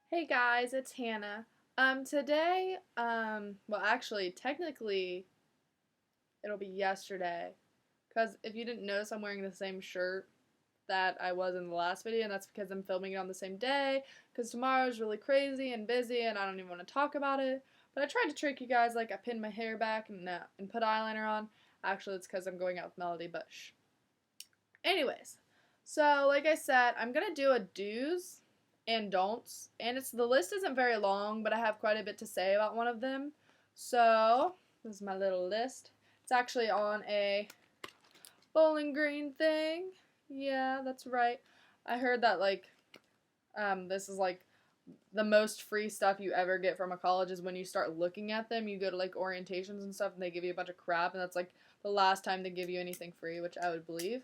Hey guys, it's Hannah. Today, well, actually, technically, it'll be yesterday. Because if you didn't notice, I'm wearing the same shirt that I was in the last video, and that's because I'm filming it on the same day. Because tomorrow's really crazy and busy, and I don't even want to talk about it. But I tried to trick you guys, like I pinned my hair back and put eyeliner on. Actually, it's because I'm going out with Melody, but shh. Anyways, so like I said, I'm gonna do a do's and don'ts, and the list isn't very long, but I have quite a bit to say about one of them. So this is my little list. It's actually on a Bowling Green thing. Yeah, that's right. I heard that this is like the most free stuff you ever get from a college is when you start looking at them. You go to like orientations and stuff, and they give you a bunch of crap, and that's like the last time they give you anything free, which I would believe.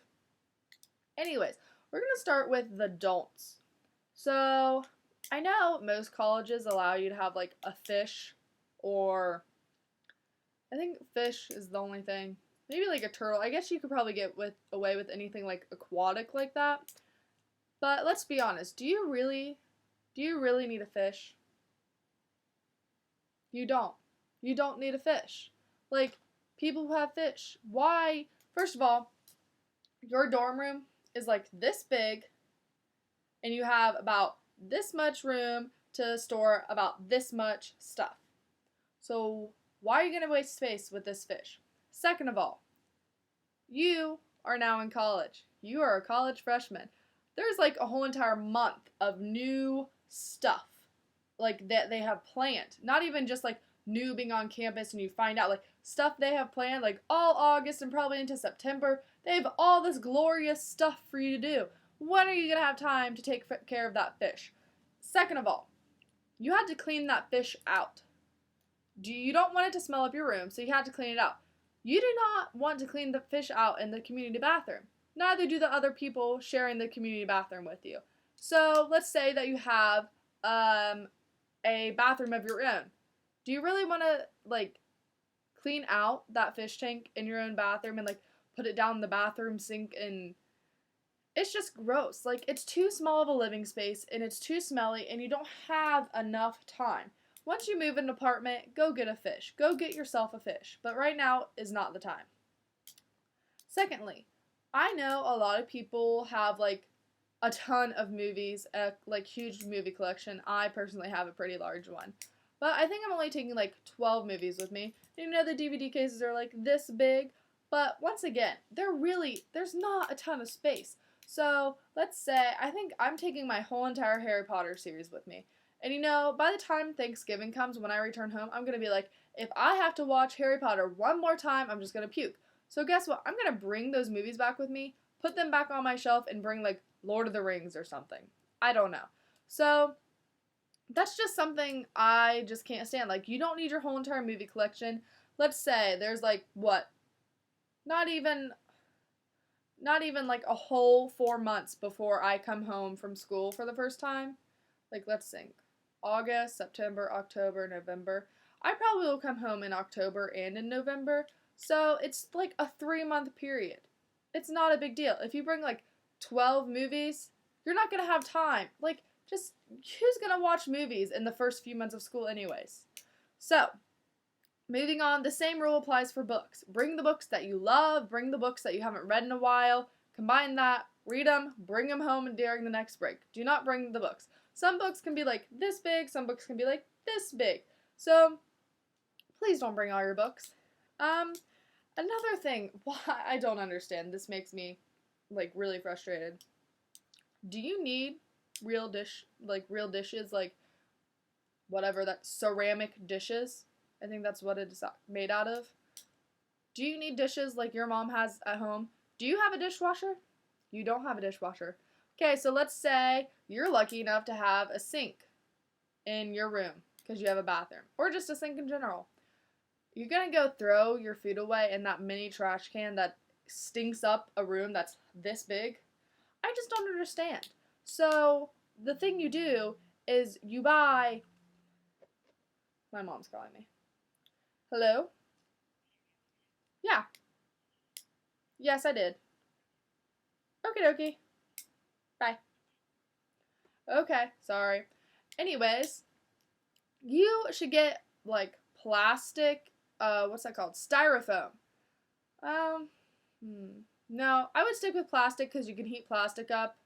Anyways, we're going to start with the don'ts. So, I know most colleges allow you to have like a fish, or I think fish is the only thing. Maybe like a turtle. I guess you could probably get away with anything like aquatic like that. But let's be honest, do you really need a fish? You don't. You don't need a fish. Like people who have fish, why? First of all, your dorm room is like this big and you have about this much room to store about this much stuff. So, why are you going to waste space with this fish? Second of all, you are now in college. You are a college freshman. There's like a whole entire month of new stuff like that they have planned. Not even just like new being on campus and you find out like stuff they have planned like all August and probably into September. They have all this glorious stuff for you to do. When are you going to have time to take care of that fish? Second of all, you had to clean that fish out. You don't want it to smell up your room, so you had to clean it out. You do not want to clean the fish out in the community bathroom. Neither do the other people sharing the community bathroom with you. So let's say that you have a bathroom of your own. Do you really want to like clean out that fish tank in your own bathroom and like put it down in the bathroom sink? And it's just gross. Like it's too small of a living space and it's too smelly and you don't have enough time. Once you move an apartment, go get a fish. Go get yourself a fish. But right now is not the time. Secondly, I know a lot of people have like a ton of movies, a like huge movie collection. I personally have a pretty large one. But I think I'm only taking like 12 movies with me. You know the DVD cases are like this big, but once again, there's not a ton of space. So, let's say I think I'm taking my whole entire Harry Potter series with me. And by the time Thanksgiving comes when I return home, I'm going to be like, if I have to watch Harry Potter one more time, I'm just going to puke. So guess what? I'm going to bring those movies back with me, put them back on my shelf, and bring like Lord of the Rings or something. I don't know. So that's just something I just can't stand. Like, you don't need your whole entire movie collection. Let's say there's like, what? Not even like a whole 4 months before I come home from school for the first time. Like, let's think. August, September, October, November. I probably will come home in October and in November. So it's like a 3 month period. It's not a big deal. If you bring like 12 movies, you're not going to have time. Like, just who's going to watch movies in the first few months of school, anyways? So, moving on, the same rule applies for books. Bring the books that you love, bring the books that you haven't read in a while, combine that, read them, bring them home during the next break. Do not bring the books. Some books can be like this big, some books can be like this big. So, please don't bring all your books. Another thing, why I don't understand, this makes me like really frustrated. Do you need real dishes, like whatever that ceramic dishes? I think that's what it's made out of. Do you need dishes like your mom has at home? Do you have a dishwasher? You don't have a dishwasher. Okay, so let's say you're lucky enough to have a sink in your room because you have a bathroom, or just a sink in general. You're gonna go throw your food away in that mini trash can that stinks up a room that's this big? I just don't understand. So, the thing you do is you buy. My mom's calling me. Hello? Yeah. Yes, I did. Okie dokie. Bye. Okay, sorry. Anyways, you should get like plastic, what's that called? Styrofoam. Um, no, I would stick with plastic because you can heat plastic up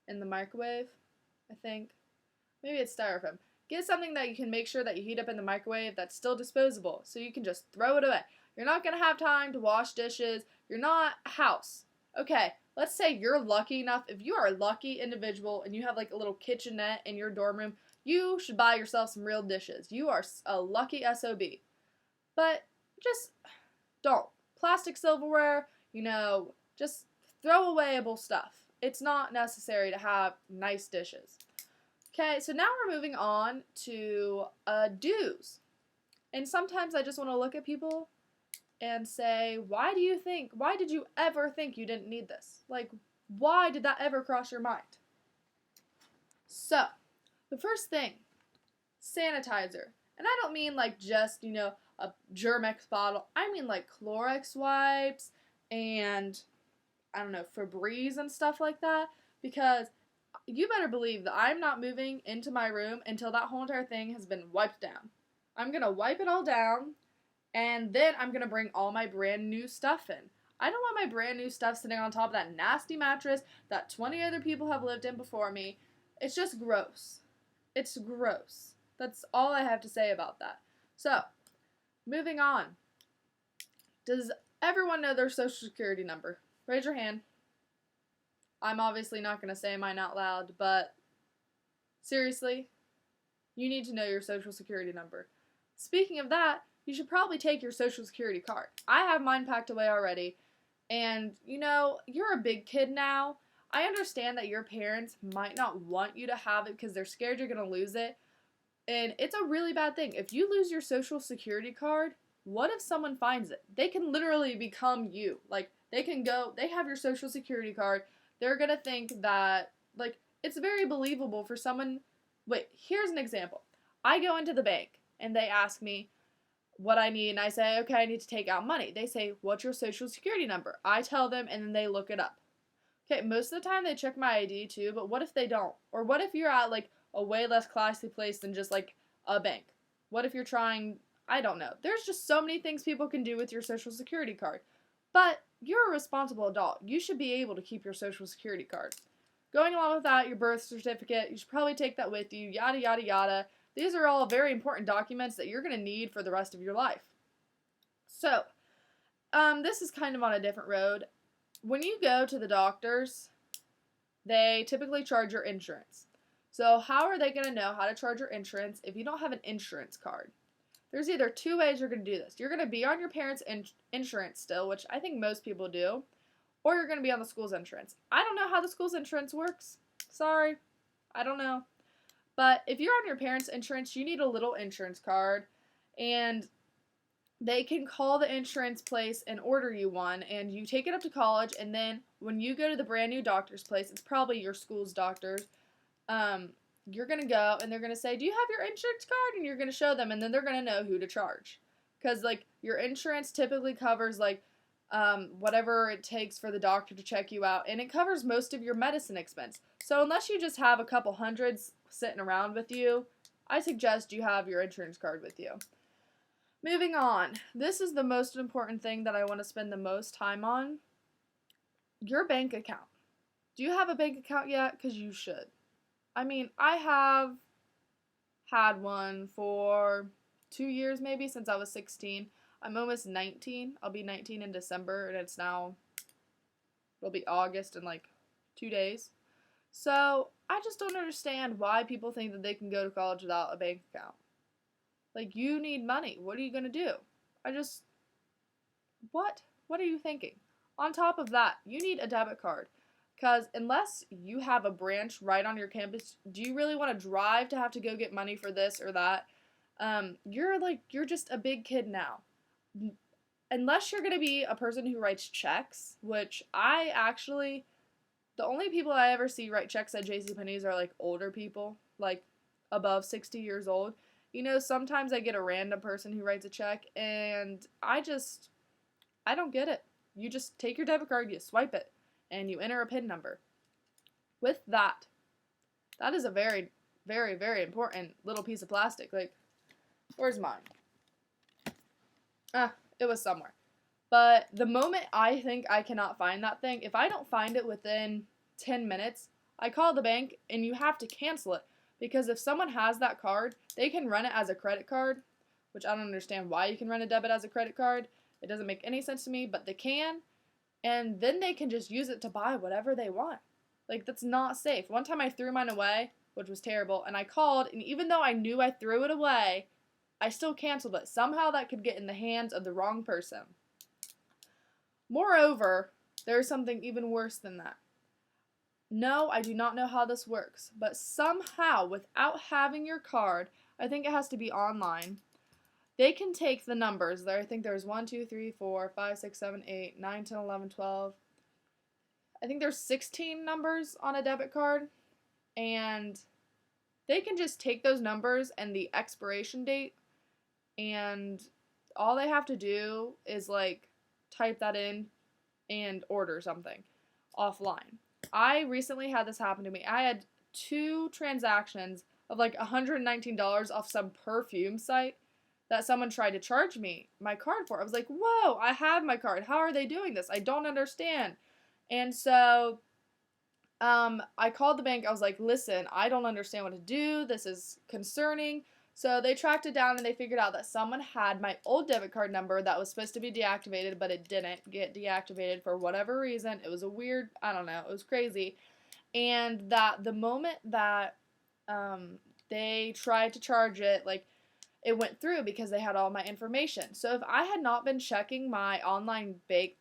in the microwave, I think. Maybe it's styrofoam. Get something that you can make sure that you heat up in the microwave that's still disposable, so you can just throw it away. You're not going to have time to wash dishes. You're not a house. Okay, let's say you're lucky enough. If you are a lucky individual and you have like a little kitchenette in your dorm room, you should buy yourself some real dishes. You are a lucky SOB. But just don't. Plastic silverware, just throw awayable stuff. It's not necessary to have nice dishes. Okay, so now we're moving on to do's. And sometimes I just want to look at people and say, why did you ever think you didn't need this? Like, why did that ever cross your mind? So, the first thing, sanitizer. And I don't mean like just, a Germ-X bottle. I mean like Clorox wipes and, I don't know, Febreze and stuff like that. Because you better believe that I'm not moving into my room until that whole entire thing has been wiped down. I'm going to wipe it all down, and then I'm going to bring all my brand new stuff in. I don't want my brand new stuff sitting on top of that nasty mattress that 20 other people have lived in before me. It's just gross. It's gross. That's all I have to say about that. So, moving on. Does everyone know their social security number? Raise your hand. I'm obviously not going to say mine out loud, but seriously, you need to know your social security number. Speaking of that, you should probably take your social security card. I have mine packed away already, and you're a big kid now. I understand that your parents might not want you to have it because they're scared you're going to lose it, and it's a really bad thing. If you lose your social security card, what if someone finds it? They can literally become you. Like, they have your social security card. They're going to think that, like, it's very believable for someone. Wait, here's an example. I go into the bank, and they ask me what I need, and I say, okay, I need to take out money. They say, what's your social security number? I tell them, and then they look it up. Okay, most of the time they check my ID too, but what if they don't? Or what if you're at, like, a way less classy place than just, like, a bank? What if you're trying, I don't know. There's just so many things people can do with your social security card. But you're a responsible adult. You should be able to keep your social security card. Going along with that, your birth certificate, you should probably take that with you, yada, yada, yada. These are all very important documents that you're going to need for the rest of your life. So, this is kind of on a different road. When you go to the doctors, they typically charge your insurance. So, how are they going to know how to charge your insurance if you don't have an insurance card? There's either two ways you're going to do this. You're going to be on your parents' insurance still, which I think most people do, or you're going to be on the school's insurance. I don't know how the school's insurance works. Sorry. I don't know. But if you're on your parents' insurance, you need a little insurance card, and they can call the insurance place and order you one, and you take it up to college, and then when you go to the brand new doctor's place, it's probably your school's doctor's, you're going to go, and they're going to say, do you have your insurance card? And you're going to show them, and then they're going to know who to charge. Because, like, your insurance typically covers, like, whatever it takes for the doctor to check you out, and it covers most of your medicine expense. So unless you just have a couple hundreds sitting around with you, I suggest you have your insurance card with you. Moving on. This is the most important thing that I want to spend the most time on. Your bank account. Do you have a bank account yet? Because you should. I mean, I have had one for 2 years maybe since I was 16. I'm almost 19. I'll be 19 in December, and it'll be August in like 2 days. So, I just don't understand why people think that they can go to college without a bank account. Like, you need money. What are you going to do? What? What are you thinking? On top of that, you need a debit card. Because unless you have a branch right on your campus, do you really want to drive to have to go get money for this or that? You're just a big kid now. Unless you're going to be a person who writes checks, which the only people I ever see write checks at JCPenney's are like older people, like above 60 years old. Sometimes I get a random person who writes a check, and I don't get it. You just take your debit card, you swipe it, and you enter a PIN number. With that is a very, very, very important little piece of plastic. Like, where's mine? It was somewhere. But the moment I think I cannot find that thing, if I don't find it within 10 minutes, I call the bank and you have to cancel it. Because if someone has that card, they can run it as a credit card, which I don't understand why you can run a debit as a credit card. It doesn't make any sense to me, but they can. And then they can just use it to buy whatever they want. Like, that's not safe. One time I threw mine away, which was terrible, and I called, and even though I knew I threw it away, I still canceled it. Somehow that could get in the hands of the wrong person. Moreover, there's something even worse than that. No, I do not know how this works, but somehow, without having your card, I think it has to be online, they can take the numbers. There, I think there's 1, 2, 3, 4, 5, 6, 7, 8, 9, 10, 11, 12. I think there's 16 numbers on a debit card, and they can just take those numbers and the expiration date, and all they have to do is, like, type that in and order something offline. I recently had this happen to me. I had 2 transactions of like $119 off some perfume site that someone tried to charge me my card for. I was like, whoa, I have my card. How are they doing this? I don't understand. And so I called the bank. I was like, listen, I don't understand what to do. This is concerning. So they tracked it down and they figured out that someone had my old debit card number that was supposed to be deactivated, but it didn't get deactivated for whatever reason. It was a weird, I don't know, it was crazy. And that the moment that they tried to charge it, like, it went through because they had all my information. So if I had not been checking my online bank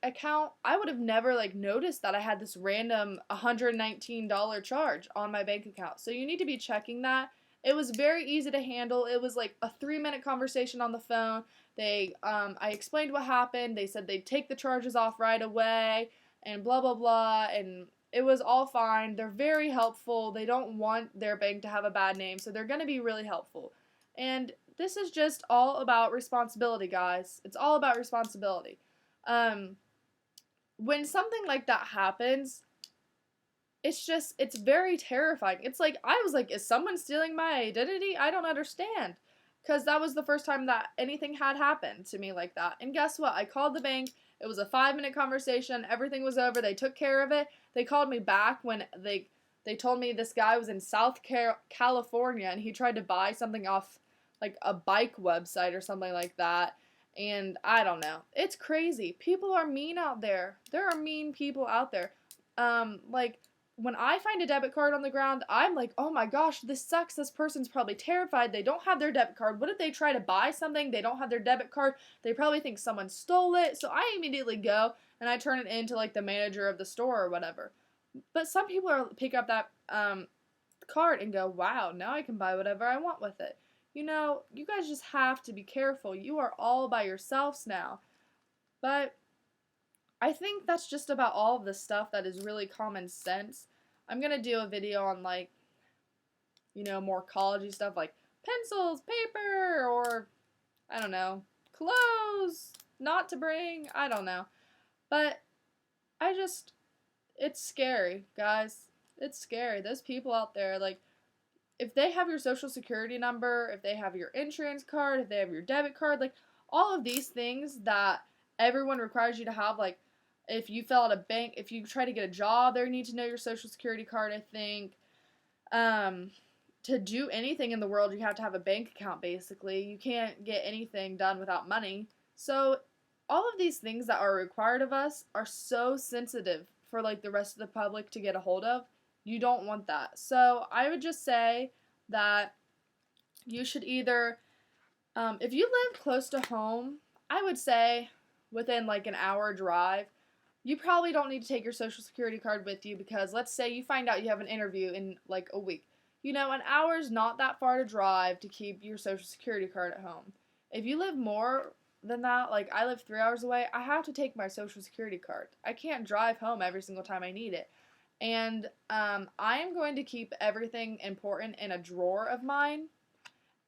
account, I would have never like noticed that I had this random $119 charge on my bank account. So you need to be checking that. It was very easy to handle. It was like a 3-minute conversation on the phone. I explained what happened. They said they'd take the charges off right away and blah, blah, blah. And it was all fine. They're very helpful. They don't want their bank to have a bad name, so they're going to be really helpful. And this is just all about responsibility, guys. It's all about responsibility. When something like that happens, it's very terrifying. It's like, I was like, is someone stealing my identity? I don't understand. Because that was the first time that anything had happened to me like that. And guess what? I called the bank. It was a 5-minute conversation. Everything was over. They took care of it. They called me back when they told me this guy was in South California and he tried to buy something off like a bike website or something like that. And I don't know. It's crazy. People are mean out there. There are mean people out there. Like, when I find a debit card on the ground, I'm like, oh my gosh, this sucks. This person's probably terrified. They don't have their debit card. What if they try to buy something? They don't have their debit card. They probably think someone stole it. So I immediately go and I turn it into like the manager of the store or whatever. But some people pick up that card and go, wow, now I can buy whatever I want with it. You know, you guys just have to be careful. You are all by yourselves now. But I think that's just about all of the stuff that is really common sense. I'm going to do a video on, like, you know, more college-y stuff like pencils, paper, or, I don't know, clothes, not to bring, I don't know. But it's scary, guys. It's scary. There's people out there, like, if they have your social security number, if they have your insurance card, if they have your debit card, like, all of these things that everyone requires you to have, like, if you fill out a bank, if you try to get a job, they need to know your social security card, I think. To do anything in the world, you have to have a bank account, basically. You can't get anything done without money. So, all of these things that are required of us are so sensitive for, like, the rest of the public to get a hold of. You don't want that. So, I would just say that you should either, if you live close to home, I would say within, like, an hour drive, you probably don't need to take your social security card with you because let's say you find out you have an interview in like a week. You know, an hour is not that far to drive to keep your social security card at home. If you live more than that, like I live 3 hours away, I have to take my social security card. I can't drive home every single time I need it. And I am going to keep everything important in a drawer of mine.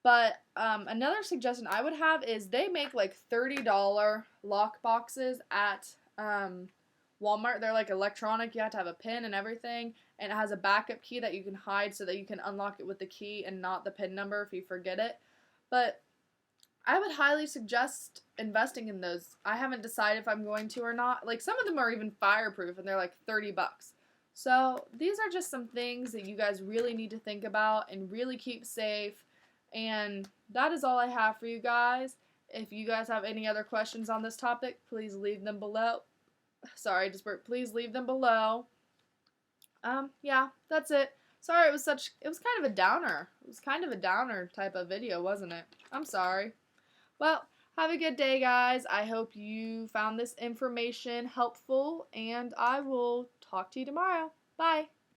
But another suggestion I would have is they make like $30 lock boxes at Walmart. They're like electronic. You have to have a pin and everything. and it has a backup key that you can hide so that you can unlock it with the key and not the PIN number if you forget it. But I would highly suggest investing in those. I haven't decided if I'm going to or not. Like, some of them are even fireproof and they're like $30. So these are just some things that you guys really need to think about and really keep safe. And that is all I have for you guys. If you guys have any other questions on this topic, please leave them below. Sorry, please leave them below. Yeah, that's it. Sorry, it was kind of a downer. It was kind of a downer type of video, wasn't it? I'm sorry. Well, have a good day, guys. I hope you found this information helpful, and I will talk to you tomorrow. Bye.